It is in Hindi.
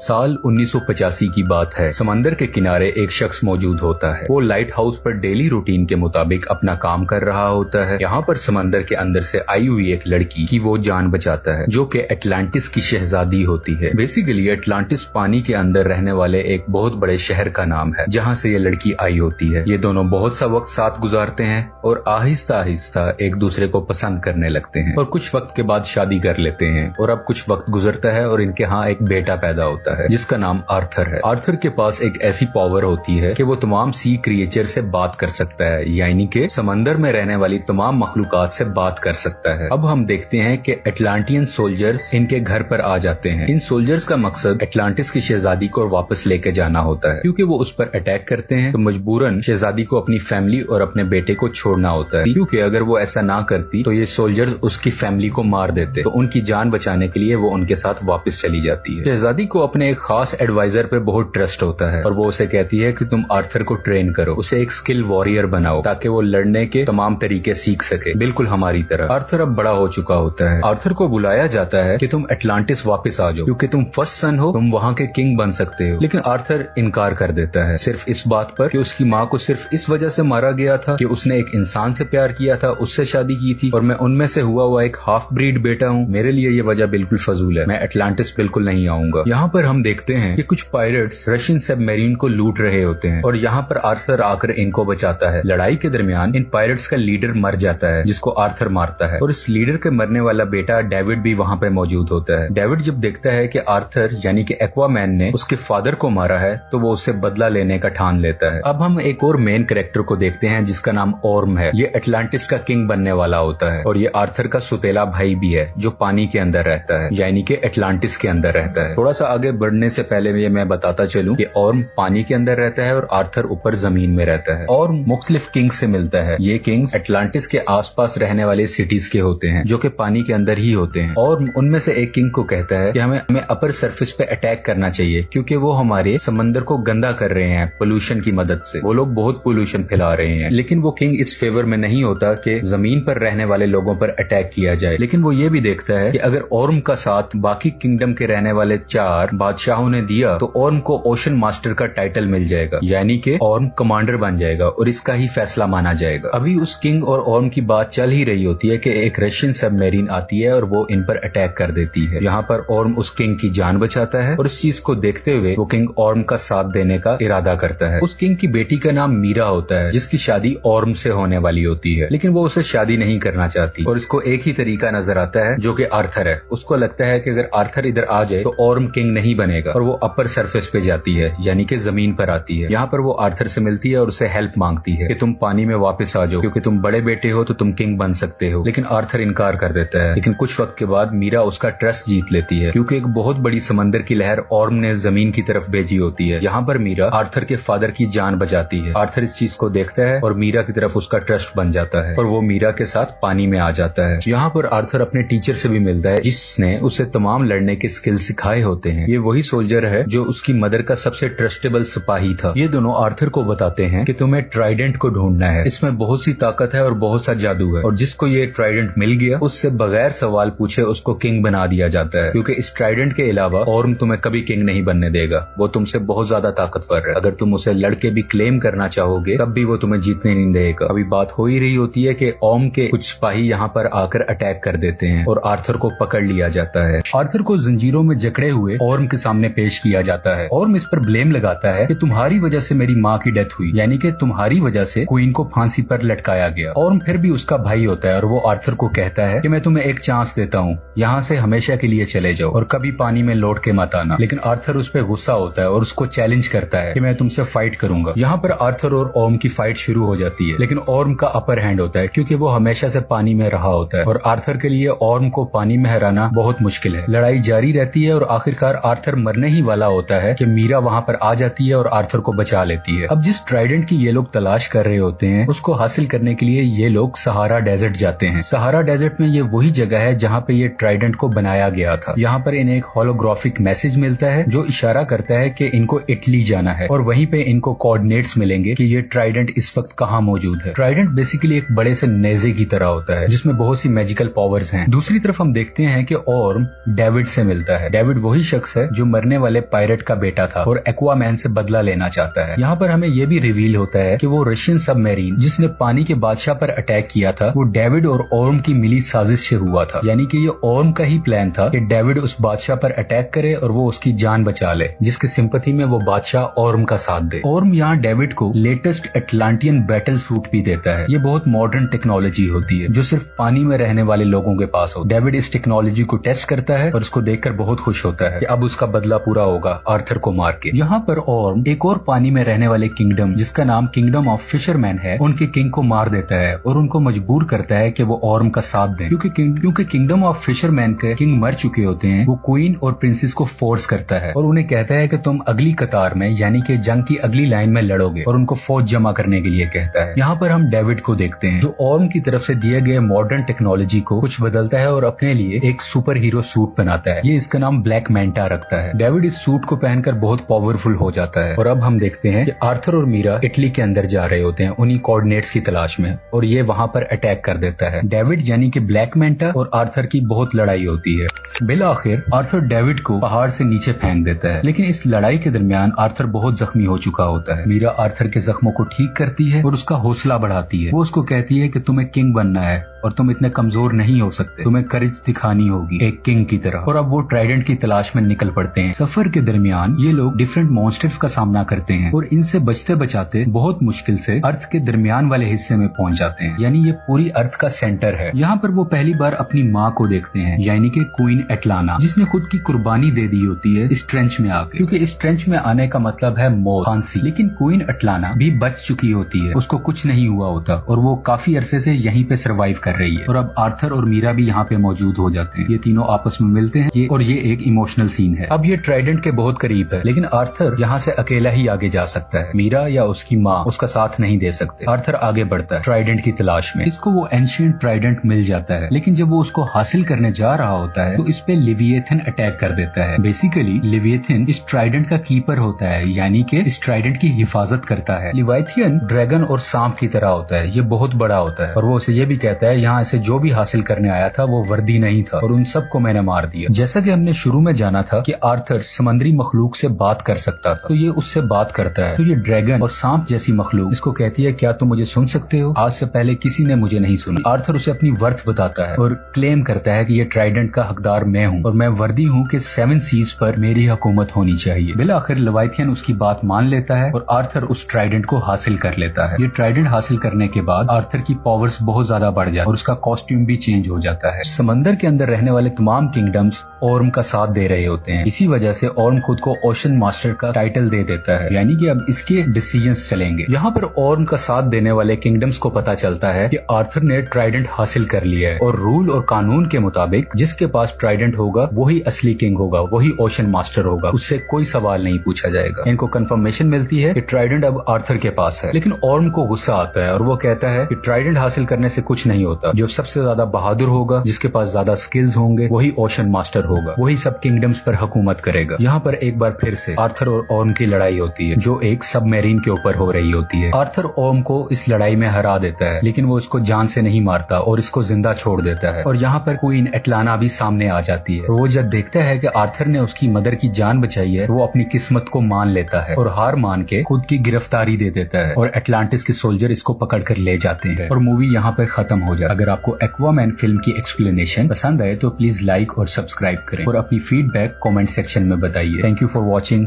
साल 1985 की बात है। समंदर के किनारे एक शख्स मौजूद होता है। वो लाइट हाउस पर डेली रूटीन के मुताबिक अपना काम कर रहा होता है। यहाँ पर समंदर के अंदर से आई हुई एक लड़की की वो जान बचाता है, जो कि एटलांटिस की शहजादी होती है। बेसिकली एटलांटिस पानी के अंदर रहने वाले एक बहुत बड़े शहर का नाम है, जहाँ से ये लड़की आई होती है। ये दोनों बहुत सा वक्त साथ गुजारते हैं और आहिस्ता आहिस्ता एक दूसरे को पसंद करने लगते हैं और कुछ वक्त के बाद शादी कर लेते हैं। और अब कुछ वक्त गुजरता है और इनके यहाँ एक बेटा पैदा होता है, जिसका नाम आर्थर है। आर्थर के पास एक ऐसी पावर होती है कि वो तमाम सी क्रिएचर से बात कर सकता है, यानी कि समंदर में रहने वाली तमाम मखलूकात से बात कर सकता है। अब हम देखते हैं कि एटलांटियन सोल्जर्स इनके घर पर आ जाते हैं। इन सोल्जर्स का मकसद एटलांटिस की शहजादी को वापस लेके जाना होता है, क्योंकि वो उस पर अटैक करते हैं तो मजबूरन शहजादी को अपनी फैमिली और अपने बेटे को छोड़ना होता है, क्योंकि अगर वो ऐसा ना करती तो ये सोल्जर्स उसकी फैमिली को मार देते। तो उनकी जान बचाने के लिए वो उनके साथ वापस चली जाती है। शहजादी को अपने एक खास एडवाइजर पे बहुत ट्रस्ट होता है और वो उसे कहती है कि तुम आर्थर को ट्रेन करो, उसे एक स्किल वॉरियर बनाओ ताकि वो लड़ने के तमाम तरीके सीख सके, बिल्कुल हमारी तरह। आर्थर अब बड़ा हो चुका होता है। आर्थर को बुलाया जाता है कि तुम एटलांटिस वापस आ जाओ, क्योंकि तुम फर्स्ट सन हो, तुम वहाँ के किंग बन सकते हो। लेकिन आर्थर इनकार कर देता है, सिर्फ इस बात पर कि उसकी माँ को सिर्फ इस वजह से मारा गया था कि उसने एक इंसान से प्यार किया था, उससे शादी की थी और मैं उनमें से हुआ एक हाफ ब्रीड बेटा हूँ। मेरे लिए ये वजह बिल्कुल फजूल है, मैं एटलांटिस बिल्कुल नहीं आऊंगा। यहाँ पर हम देखते हैं कि कुछ पायरेट्स रशियन सबमरीन को लूट रहे होते हैं और यहाँ पर आर्थर आकर इनको बचाता है। लड़ाई के दरमियान इन पायरेट्स का लीडर मर जाता है, जिसको आर्थर मारता है और इस लीडर के मरने वाला बेटा डेविड भी वहाँ पे मौजूद होता है। डेविड जब देखता है कि आर्थर यानी कि एक्वामैन ने उसके फादर को मारा है तो वो उससे बदला लेने का ठान लेता है। अब हम एक और मेन कैरेक्टर को देखते हैं, जिसका नाम ऑर्म है। ये एटलांटिस का किंग बनने वाला होता है और ये आर्थर का सुतेला भाई भी है, जो पानी के अंदर रहता है, यानी कि एटलांटिस के अंदर रहता है। थोड़ा सा आगे बढ़ने से पहले ये मैं बताता चलूं कि ऑर्म पानी के अंदर रहता है और आर्थर ऊपर जमीन में रहता है। ऑर्म मुख्तलिफ किंग्स से मिलता है। ये किंग्स एटलांटिस के आसपास रहने वाले सिटीज के होते हैं, जो कि पानी के अंदर ही होते हैं। और उनमें से एक किंग को कहता है कि हमें अपर सरफेस पे अटैक करना चाहिए, क्योंकि वो हमारे समंदर को गंदा कर रहे हैं पोल्यूशन की मदद से। वो लोग बहुत पोल्यूशन फैला रहे हैं। लेकिन वो किंग इस फेवर में नहीं होता कि जमीन पर रहने वाले लोगों पर अटैक किया जाए। लेकिन वो ये भी देखता है कि अगर ऑर्म का साथ बाकी किंगडम के रहने वाले 4 बादशाहों ने दिया तो ऑर्म को ओशन मास्टर का टाइटल मिल जाएगा, यानी कि ऑर्म कमांडर बन जाएगा और इसका ही फैसला माना जाएगा। अभी उस किंग और ऑर्म की बात चल ही रही होती है कि एक रशियन सबमरीन आती है और वो इन पर अटैक कर देती है। यहाँ पर ऑर्म उस किंग की जान बचाता है और इस चीज को देखते हुए वो किंग ऑर्म का साथ देने का इरादा करता है। उस किंग की बेटी का नाम मीरा होता है, जिसकी शादी ऑर्म से होने वाली होती है, लेकिन वो उसे शादी नहीं करना चाहती और इसको एक ही तरीका नजर आता है, जो कि आर्थर है। उसको लगता है कि अगर आर्थर इधर आ जाए तो ऑर्म किंग नहीं बनेगा और वो अपर सरफेस पे जाती है, यानी कि जमीन पर आती है। यहाँ पर वो आर्थर से मिलती है और उसे हेल्प मांगती है कि तुम पानी में वापस आ जाओ, क्योंकि तुम बड़े बेटे हो तो तुम किंग बन सकते हो। लेकिन आर्थर इनकार कर देता है। लेकिन कुछ वक्त के बाद मीरा उसका ट्रस्ट जीत लेती है, क्योंकि एक बहुत बड़ी समंदर की लहर ऑर्म ने जमीन की तरफ भेजी होती है। यहाँ पर मीरा आर्थर के फादर की जान बचाती है। आर्थर इस चीज को देखता है और मीरा की तरफ उसका ट्रस्ट बन जाता है और वो मीरा के साथ पानी में आ जाता है। यहाँ पर आर्थर अपने टीचर से भी मिलता है, जिसने उसे तमाम लड़ने के स्किल सिखाए होते हैं। ये वही सोल्जर है जो उसकी मदर का सबसे ट्रस्टेबल सिपाही था। ये दोनों आर्थर को बताते हैं कि तुम्हें ट्राइडेंट को ढूंढना है, इसमें बहुत सी ताकत है और बहुत सा जादू है, और जिसको ये ट्राइडेंट मिल गया उससे बगैर सवाल पूछे उसको किंग बना दिया जाता है, क्योंकि इस ट्राइडेंट के अलावा ऑर्म तुम्हें कभी किंग नहीं बनने देगा। वो तुमसे बहुत ज्यादा ताकतवर है। अगर तुम उसे लड़के भी क्लेम करना चाहोगे तब भी वो तुम्हें जीतने नहीं देगा। अभी बात हो ही रही होती है कि ऑर्म के कुछ सिपाही यहाँ पर आकर अटैक कर देते हैं और आर्थर को पकड़ लिया जाता है। आर्थर को जंजीरों में जकड़े हुए ऑर्म के सामने पेश किया जाता है। ऑर्म इस पर ब्लेम लगाता है कि तुम्हारी वजह से मेरी माँ की डेथ हुई, यानी कि तुम्हारी वजह से क्वीन को फांसी पर लटकाया गया। ऑर्म फिर भी उसका भाई होता है और वो आर्थर को कहता है कि मैं तुम्हें एक चांस देता हूँ, यहाँ से हमेशा के लिए चले जाओ और कभी पानी में लौट के मत आना। लेकिन आर्थर उस पर गुस्सा होता है और उसको चैलेंज करता है कि मैं तुमसे फाइट करूंगा। यहाँ पर आर्थर और ऑर्म की फाइट शुरू हो जाती है, लेकिन ऑर्म का अपर हैंड होता है, क्योंकि वो हमेशा से पानी में रहा होता है और आर्थर के लिए ऑर्म को पानी में हराना बहुत मुश्किल है। लड़ाई जारी रहती है और आखिरकार आर्थर मरने ही वाला होता है कि मीरा वहाँ पर आ जाती है और आर्थर को बचा लेती है। अब जिस ट्राइडेंट की ये लोग तलाश कर रहे होते हैं, उसको हासिल करने के लिए ये लोग सहारा डेजर्ट जाते हैं। सहारा डेजर्ट में ये वही जगह है जहाँ पे ये ट्राइडेंट को बनाया गया था। यहाँ पर इन्हें एक होलोग्राफिक मैसेज मिलता है जो इशारा करता है कि इनको इटली जाना है और वहीं पे इनको कोऑर्डिनेट्स मिलेंगे कि ये ट्राइडेंट इस वक्त कहाँ मौजूद है। ट्राइडेंट बेसिकली एक बड़े से नेजे की तरह होता है जिसमें बहुत सी मैजिकल पावर्स हैं। दूसरी तरफ हम देखते हैं कि ऑर्म डेविड से मिलता है। डेविड वही शख्स है जो मरने वाले पायरेट का बेटा था और एक्वामैन से बदला लेना चाहता है। यहाँ पर हमें यह भी रिवील होता है कि वो रशियन सबमरीन जिसने पानी के बादशाह पर अटैक किया था वो डेविड और ऑर्म की मिली साजिश से हुआ था। यानी कि ये ऑर्म का ही प्लान था कि डेविड उस बादशाह पर अटैक करे और वो उसकी जान बचा ले, जिसकी सिंपैथी में वो बादशाह ऑर्म का साथ दे। ऑर्म यहाँ डेविड को लेटेस्ट अटलांटियन बैटल सूट भी देता है। ये बहुत मॉडर्न टेक्नोलॉजी होती है जो सिर्फ पानी में रहने वाले लोगों के पास हो। डेविड इस टेक्नोलॉजी को टेस्ट करता है और उसको देखकर बहुत खुश होता है कि अब उसका बदला पूरा होगा आर्थर को मार के। यहाँ पर ऑर्म एक और पानी में रहने वाले किंगडम जिसका नाम किंगडम ऑफ फिशरमैन है, उनके किंग को मार देता है और उनको मजबूर करता है कि वो ऑर्म का साथ दें, क्योंकि किंगडम ऑफ फिशरमैन के किंग मर चुके होते हैं। वो क्वीन और प्रिंसेस को फोर्स करता है और उन्हें कहता है कि तुम अगली कतार में यानी कि जंग की अगली लाइन में लड़ोगे और उनको फौज जमा करने के लिए कहता है। यहाँ पर हम डेविड को देखते हैं जो ऑर्म की तरफ से दिए गए मॉडर्न टेक्नोलॉजी को कुछ बदलता है और अपने लिए एक सुपर हीरो सूट बनाता है। ये इसका नाम ब्लैक मैंटा रखता है। डेविड इस सूट को पहनकर बहुत पावरफुल हो जाता है और अब हम देखते हैं कि आर्थर और मीरा इटली के अंदर जा रहे होते हैं उन्हीं कोऑर्डिनेट्स की तलाश में और ये वहां पर अटैक कर देता है। डेविड यानी कि ब्लैक मैंटा और आर्थर की बहुत लड़ाई होती है। बिल आखिर आर्थर डेविड को पहाड़ से नीचे फेंक देता है, लेकिन इस लड़ाई के दरमियान आर्थर बहुत जख्मी हो चुका होता है। मीरा आर्थर के जख्मों को ठीक करती है और उसका हौसला बढ़ाती है। वो उसको कहती है कि तुम्हें किंग बनना है और तुम इतने कमजोर नहीं हो सकते, तुम्हें करेज दिखानी होगी एक किंग की तरह। और अब वो ट्राइडेंट की तलाश में निकल पड़ते हैं। सफर के दरमियान ये लोग डिफरेंट मॉन्स्टर्स का सामना करते हैं और इनसे बचते बचाते बहुत मुश्किल से अर्थ के दरमियान वाले हिस्से में पहुंच जाते हैं, यानी ये पूरी अर्थ का सेंटर है। यहाँ पर वो पहली बार अपनी माँ को देखते हैं, यानी कि क्वीन एटलाना, जिसने खुद की कुर्बानी दे दी होती है इस ट्रेंच में आके, क्योंकि इस ट्रेंच में आने का मतलब है मौत, फांसी। लेकिन क्वीन एटलाना भी बच चुकी होती है, उसको कुछ नहीं हुआ होता और वो काफी अरसे से यहीं पे सर्वाइव कर रही है। और अब आर्थर और मीरा भी यहाँ पे मौजूद हो जाते हैं। ये तीनों आपस में मिलते हैं ये एक इमोशनल सीन है। अब ये ट्राइडेंट के बहुत करीब है, लेकिन आर्थर यहाँ से अकेला ही आगे जा सकता है। मीरा या उसकी माँ उसका साथ नहीं दे सकते। आर्थर आगे बढ़ता है ट्राइडेंट की तलाश में। इसको वो एंशिएंट ट्राइडेंट मिल जाता है, लेकिन जब वो उसको हासिल करने जा रहा होता है तो इस पे लिविएथन अटैक कर देता है। बेसिकली लिविएथन इस ट्राइडेंट का कीपर होता है, यानी कि इस ट्राइडेंट की हिफाजत करता है। लिवाइथियन ड्रैगन और सांप की तरह होता है, ये बहुत बड़ा होता है और वो उसे ये भी कहता है यहाँ से जो भी हासिल करने आया था वो वर्दी नहीं था और उन सबको मैंने मार दिया। जैसा कि हमने शुरू में जाना था कि आर्थर समंदरी मखलूक से बात कर सकता था, तो ये उससे बात करता है। तो ये ड्रैगन और सांप जैसी मखलूक इसको कहती है क्या तुम मुझे सुन सकते हो? आज से पहले किसी ने मुझे नहीं सुना। आर्थर उसे अपनी वर्थ बताता है और क्लेम करता है कि ये ट्राइडेंट का हकदार मैं हूँ और मैं वर्दी हूँ कि 7 सीज पर मेरी हुकूमत होनी चाहिए। बिल आखिर लिवाइथियन उसकी बात मान लेता है और आर्थर उस ट्राइडेंट को हासिल कर लेता है। ये ट्राइडेंट हासिल करने के बाद आर्थर की पावर्स बहुत ज्यादा बढ़ जाती है और उसका कॉस्ट्यूम भी चेंज हो जाता है। समंदर के अंदर रहने वाले तमाम किंगडम्स ऑर्म का साथ दे रहे होते हैं। इसी वजह से ऑर्म खुद को ओशन मास्टर का टाइटल दे देता है, यानी कि अब इसके डिसीजंस चलेंगे। यहाँ पर ऑर्म का साथ देने वाले किंगडम्स को पता चलता है कि आर्थर ने ट्राइडेंट हासिल कर लिया है और रूल और कानून के मुताबिक जिसके पास ट्राइडेंट होगा वही असली किंग होगा, वही ओशन मास्टर होगा, उससे कोई सवाल नहीं पूछा जाएगा। इनको कंफर्मेशन मिलती है कि ट्राइडेंट अब आर्थर के पास है, लेकिन ऑर्म को गुस्सा आता है और वो कहता है कि ट्राइडेंट हासिल करने से कुछ नहीं होता। जो सबसे ज्यादा बहादुर होगा, जिसके पास ज्यादा स्किल्स होंगे, वही ओशन मास्टर होगा, वही सब किंगडम्स पर हुकूमत करेगा। यहाँ पर एक बार फिर से आर्थर और ऑर्म की लड़ाई होती है, जो एक सबमरीन के ऊपर हो रही होती है। आर्थर ऑर्म को इस लड़ाई में हरा देता है, लेकिन वो इसको जान से नहीं मारता और इसको जिंदा छोड़ देता है। और यहाँ पर क्वीन एटलाना भी सामने आ जाती है। वो जब देखता है कि आर्थर ने उसकी मदर की जान बचाई है, वो अपनी किस्मत को मान लेता है और हार मान के खुद की गिरफ्तारी दे देता है और एटलांटिस के सोल्जर इसको पकड़ कर ले जाते हैं और मूवी यहाँ पे खत्म हो जाती है। अगर आपको एक्वामैन फिल्म की एक्सप्लेनेशन पसंद आए तो प्लीज लाइक और सब्सक्राइब करें और अपनी फीडबैक कमेंट सेक्शन में बताइए। Thank you for watching.